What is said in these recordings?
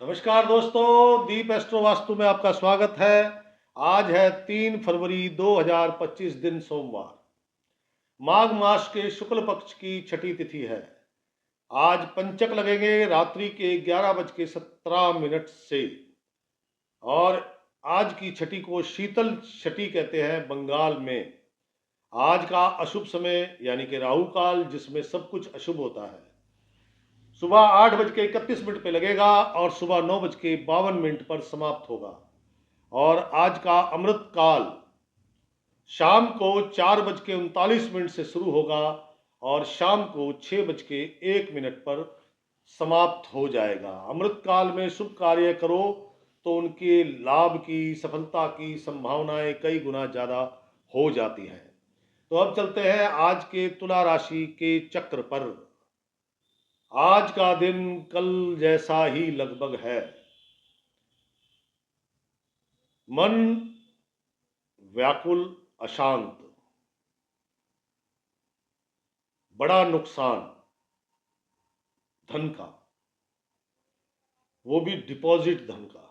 नमस्कार दोस्तों, दीप एस्ट्रो वास्तु में आपका स्वागत है। आज है 3 फरवरी 2025 दिन सोमवार। माघ मास के शुक्ल पक्ष की छठी तिथि है। आज पंचक लगेंगे रात्रि के 11:17 से। और आज की छठी को शीतल छठी कहते हैं बंगाल में। आज का अशुभ समय यानी कि राहु काल, जिसमें सब कुछ अशुभ होता है, सुबह 8:31 पे लगेगा और सुबह 9:52 पर समाप्त होगा। और आज का अमृत काल शाम को 4:39 से शुरू होगा और शाम को 6:01 पर समाप्त हो जाएगा। अमृत काल में शुभ कार्य करो तो उनके लाभ की, सफलता की संभावनाएं कई गुना ज़्यादा हो जाती हैं। तो अब चलते हैं आज के तुला राशि के चक्र पर। आज का दिन कल जैसा ही लगभग है। मन व्याकुल, अशांत, बड़ा नुकसान धन का, वो भी डिपॉजिट धन का।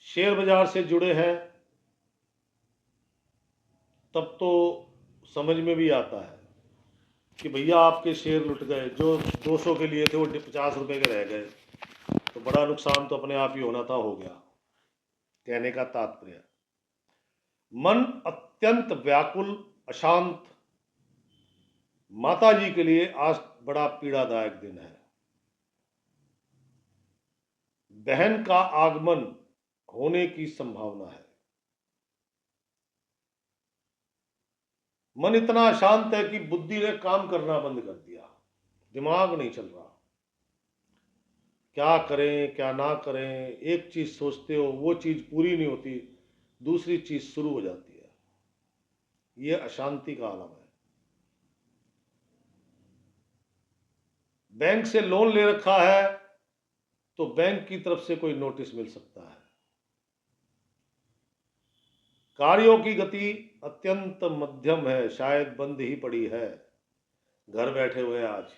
शेयर बाजार से जुड़े हैं तब तो समझ में भी आता है कि भैया आपके शेयर लुट गए, जो 200 के लिए थे वो 50 रुपए के रह गए, तो बड़ा नुकसान तो अपने आप ही होना था, हो गया। कहने का तात्पर्य, मन अत्यंत व्याकुल, अशांत। माता जी के लिए आज बड़ा पीड़ादायक दिन है। बहन का आगमन होने की संभावना है। मन इतना अशांत है कि बुद्धि ने काम करना बंद कर दिया, दिमाग नहीं चल रहा, क्या करें क्या ना करें। एक चीज सोचते हो वो चीज पूरी नहीं होती, दूसरी चीज शुरू हो जाती है। ये अशांति का आलम है। बैंक से लोन ले रखा है तो बैंक की तरफ से कोई नोटिस मिल सकता है। कार्यों की गति अत्यंत मध्यम है, शायद बंद ही पड़ी है। घर बैठे हुए आज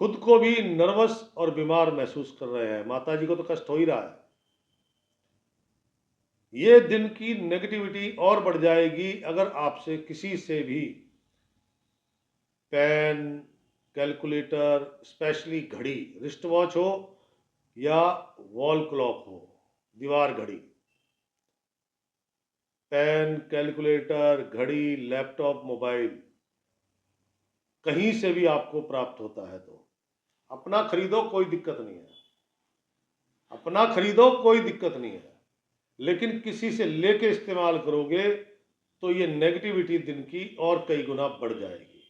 खुद को भी नर्वस और बीमार महसूस कर रहे हैं। माता जी को तो कष्ट हो ही रहा है। ये दिन की नेगेटिविटी और बढ़ जाएगी अगर आपसे किसी से भी पेन, कैलकुलेटर, स्पेशली घड़ी, रिस्ट वॉच हो या वॉल क्लॉक हो, दीवार घड़ी, पेन, कैलकुलेटर, घड़ी, लैपटॉप, मोबाइल कहीं से भी आपको प्राप्त होता है तो अपना खरीदो, कोई दिक्कत नहीं है। अपना खरीदो, कोई दिक्कत नहीं है। लेकिन किसी से लेके इस्तेमाल करोगे तो ये नेगेटिविटी दिन की और कई गुना बढ़ जाएगी।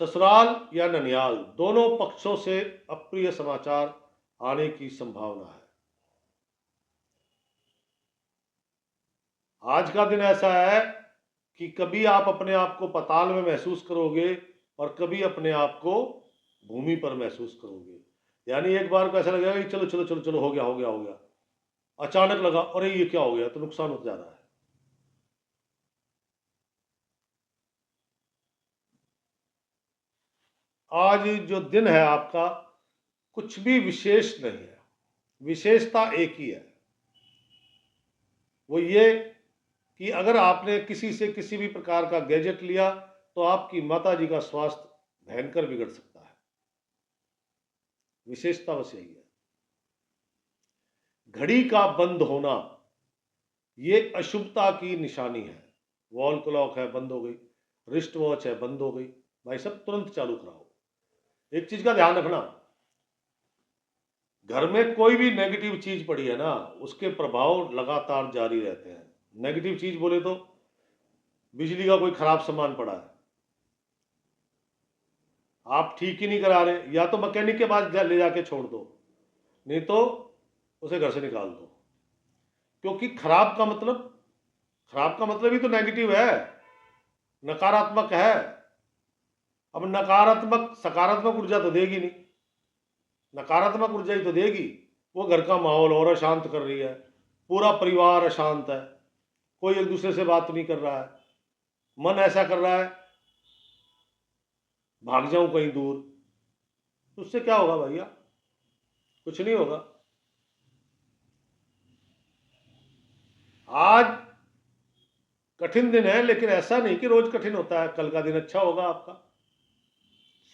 ससुराल या ननियाल दोनों पक्षों से अप्रिय समाचार आने की संभावना है। आज का दिन ऐसा है कि कभी आप अपने आप को पाताल में महसूस करोगे और कभी अपने आप को भूमि पर महसूस करोगे। यानी एक बार को ऐसा लगेगा कि चलो चलो चलो चलो, हो गया हो गया हो गया, अचानक लगा अरे ये क्या हो गया, तो नुकसान होता जा रहा है। आज जो दिन है आपका कुछ भी विशेष नहीं है। विशेषता एक ही है, वो ये कि अगर आपने किसी से किसी भी प्रकार का गैजेट लिया तो आपकी माता जी का स्वास्थ्य भयंकर बिगड़ सकता है। विशेषता बस यही है। घड़ी का बंद होना ये अशुभता की निशानी है। वॉल क्लॉक है, बंद हो गई, रिस्ट वॉच है, बंद हो गई, भाई सब तुरंत चालू कराओ। एक चीज का ध्यान रखना, घर में कोई भी नेगेटिव चीज पड़ी है ना, उसके प्रभाव लगातार जारी रहते हैं। नेगेटिव चीज बोले तो बिजली का कोई खराब सामान पड़ा है, आप ठीक ही नहीं करा रहे, या तो मैकेनिक के पास ले जाके छोड़ दो, नहीं तो उसे घर से निकाल दो। क्योंकि खराब का मतलब ही तो नेगेटिव है, नकारात्मक है। अब नकारात्मक सकारात्मक ऊर्जा तो देगी नहीं, नकारात्मक ऊर्जा ही तो देगी। वो घर का माहौल और अशांत कर रही है, पूरा परिवार अशांत है, कोई एक दूसरे से बात नहीं कर रहा है, मन ऐसा कर रहा है भाग जाऊं कहीं दूर, तो उससे क्या होगा भैया? कुछ नहीं होगा। आज कठिन दिन है, लेकिन ऐसा नहीं कि रोज कठिन होता है। कल का दिन अच्छा होगा आपका,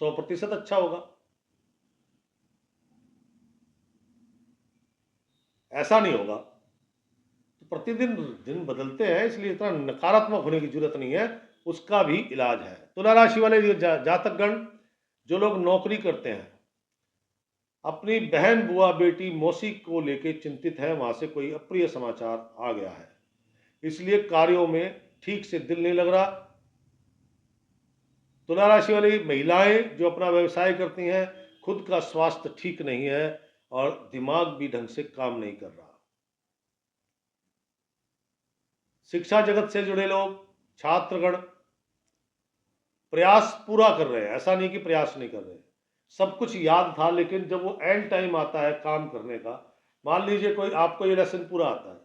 100% अच्छा होगा। ऐसा नहीं होगा। तो प्रतिदिन दिन बदलते हैं, इसलिए इतना नकारात्मक होने की जरूरत नहीं है। उसका भी इलाज है। तुला राशि वाले जातकगण, जो लोग नौकरी करते हैं, अपनी बहन, बुआ, बेटी, मौसी को लेके चिंतित है। वहां से कोई अप्रिय समाचार आ गया है, इसलिए कार्यों में ठीक से दिल नहीं लग रहा। तुला राशि वाली महिलाएं जो अपना व्यवसाय करती हैं, खुद का स्वास्थ्य ठीक नहीं है और दिमाग भी ढंग से काम नहीं कर रहा। शिक्षा जगत से जुड़े लोग, छात्रगण प्रयास पूरा कर रहे हैं। ऐसा नहीं कि प्रयास नहीं कर रहे, सब कुछ याद था, लेकिन जब वो एंड टाइम आता है काम करने का, मान लीजिए कोई आपको ये लेसन पूरा आता है,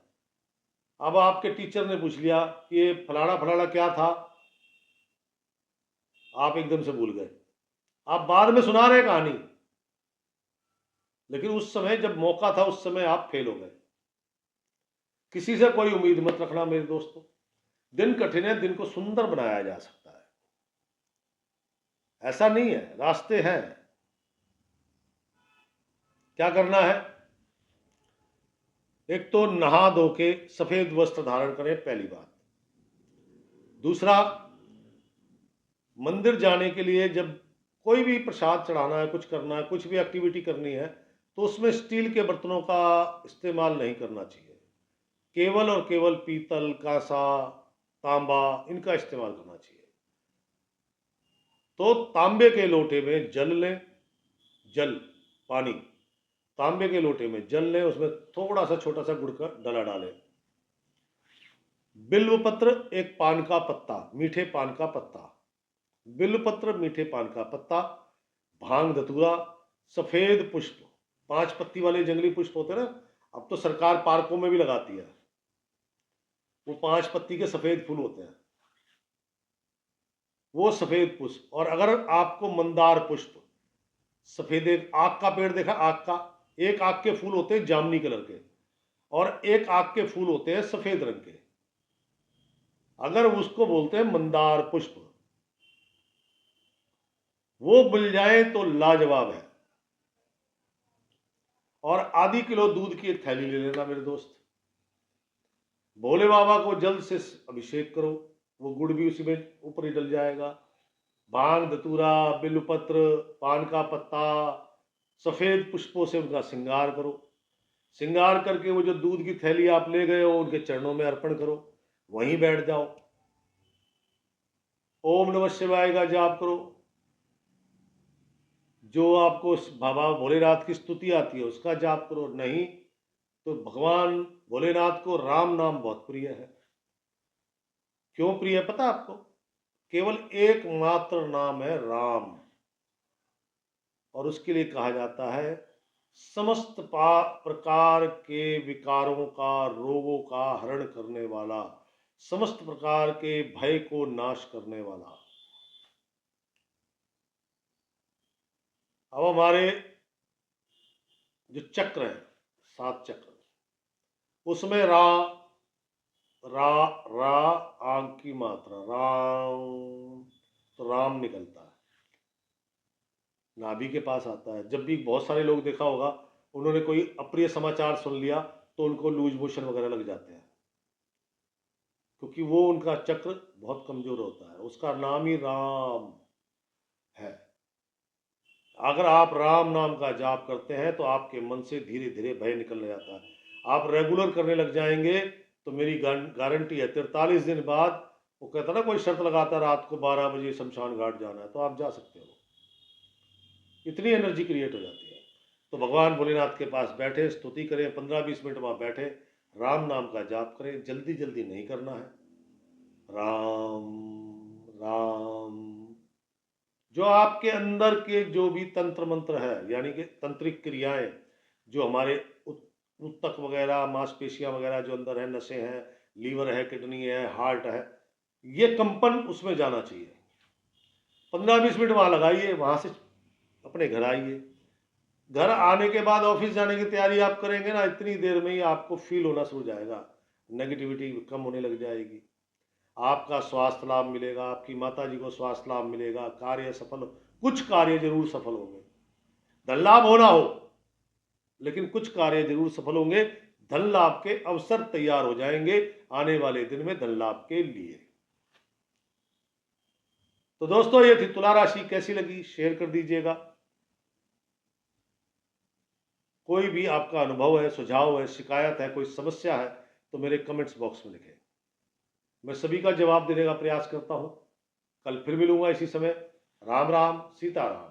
अब आपके टीचर ने पूछ लिया कि ये फलाना फलाना क्या था, आप एकदम से भूल गए। आप बाद में सुना रहे कहानी, लेकिन उस समय जब मौका था, उस समय आप फेल हो गए। किसी से कोई उम्मीद मत रखना मेरे दोस्तों। दिन कठिन है, दिन को सुंदर बनाया जा सकता है। ऐसा नहीं है, रास्ते हैं। क्या करना है? एक तो नहा धो के सफेद वस्त्र धारण करें, पहली बात। दूसरा, मंदिर जाने के लिए जब कोई भी प्रसाद चढ़ाना है, कुछ करना है, कुछ भी एक्टिविटी करनी है, तो उसमें स्टील के बर्तनों का इस्तेमाल नहीं करना चाहिए। केवल और केवल पीतल, कांसा, तांबा, इनका इस्तेमाल करना चाहिए। तो तांबे के लोटे में जल लें, जल पानी, तांबे के लोटे में जल लें, उसमें थोड़ा सा छोटा सा गुड़ का डला डालें। बिल्व पत्र, एक पान का पत्ता, मीठे पान का पत्ता, बिल्व पत्र, मीठे पान का पत्ता, भांग धतूरा, सफेद पुष्प, 5 पत्ती वाले जंगली पुष्प होते हैं ना, अब तो सरकार पार्कों में भी लगाती है, वो 5 पत्ती के सफेद फूल होते हैं, वो सफेद पुष्प। और अगर आपको मंदार पुष्प, सफेद, एक आक का पेड़ देखा, आक का, एक आक के फूल होते हैं जामुनी कलर के, और एक आक के फूल होते हैं सफेद रंग के, अगर उसको बोलते हैं मंदार पुष्प, वो मिल जाए तो लाजवाब है। और आधी किलो दूध की एक थैली ले लेना मेरे दोस्त। भोले बाबा को जल से अभिषेक करो, वो गुड़ भी उसी में ऊपर ही डल जाएगा। भांग धतूरा, बिल्वपत्र, पान का पत्ता, सफेद पुष्पों से उनका श्रृंगार करो। श्रृंगार करके वो जो दूध की थैली आप ले गए हो, उनके चरणों में अर्पण करो, वहीं बैठ जाओ, ओम नमः शिवाय का जाप करो। जो आपको बाबा भोलेनाथ की स्तुति आती है उसका जाप करो। नहीं तो भगवान भोलेनाथ को राम नाम बहुत प्रिय है। क्यों प्रिय है पता आपको? केवल एकमात्र नाम है राम, और उसके लिए कहा जाता है समस्त प्रकार के विकारों का, रोगों का हरण करने वाला, समस्त प्रकार के भय को नाश करने वाला। अब हमारे जो चक्र है, 7 चक्र, उसमें रा रा रा आग की मात्रा, राम, तो राम निकलता है, नाभि के पास आता है। जब भी बहुत सारे लोग देखा होगा, उन्होंने कोई अप्रिय समाचार सुन लिया तो उनको लूज मोशन वगैरह लग जाते हैं, क्योंकि वो उनका चक्र बहुत कमजोर होता है। उसका नाम ही राम है। अगर आप राम नाम का जाप करते हैं तो आपके मन से धीरे धीरे भय निकलने जाता है। आप रेगुलर करने लग जाएंगे तो मेरी गारंटी है 43 दिन बाद, वो कहता ना कोई शर्त लगाता रात को 12 बजे शमशान घाट जाना है, तो आप जा सकते हो। इतनी एनर्जी क्रिएट हो जाती है। तो भगवान भोलेनाथ के पास बैठे, स्तुति करें, 15-20 मिनट वहाँ बैठे, राम नाम का जाप करें। जल्दी जल्दी नहीं करना है। राम राम। जो आपके अंदर के जो भी तंत्र मंत्र है, यानी कि तंत्रिक क्रियाएं, जो हमारे उत्तक वगैरह, मांसपेशियां वगैरह जो अंदर है, नसें हैं, लीवर है, किडनी है, हार्ट है, ये कंपन उसमें जाना चाहिए। 15-20 मिनट वहाँ लगाइए, वहाँ से अपने घर आइए। घर आने के बाद ऑफिस जाने की तैयारी आप करेंगे ना, इतनी देर में ही आपको फील होना शुरू हो जाएगा, नेगेटिविटी कम होने लग जाएगी, आपका स्वास्थ्य लाभ मिलेगा, आपकी माता जी को स्वास्थ्य लाभ मिलेगा, कार्य सफल, कुछ कार्य जरूर सफल होंगे। धन लाभ हो ना हो, लेकिन कुछ कार्य जरूर सफल होंगे। धन लाभ के अवसर तैयार हो जाएंगे आने वाले दिन में धन लाभ के लिए। तो दोस्तों, ये थी तुला राशि। कैसी लगी शेयर कर दीजिएगा। कोई भी आपका अनुभव है, सुझाव है, शिकायत है, कोई समस्या है, तो मेरे कमेंट्स बॉक्स में लिखें। मैं सभी का जवाब देने का प्रयास करता हूं। कल फिर मिलूंगा इसी समय। राम राम, सीताराम।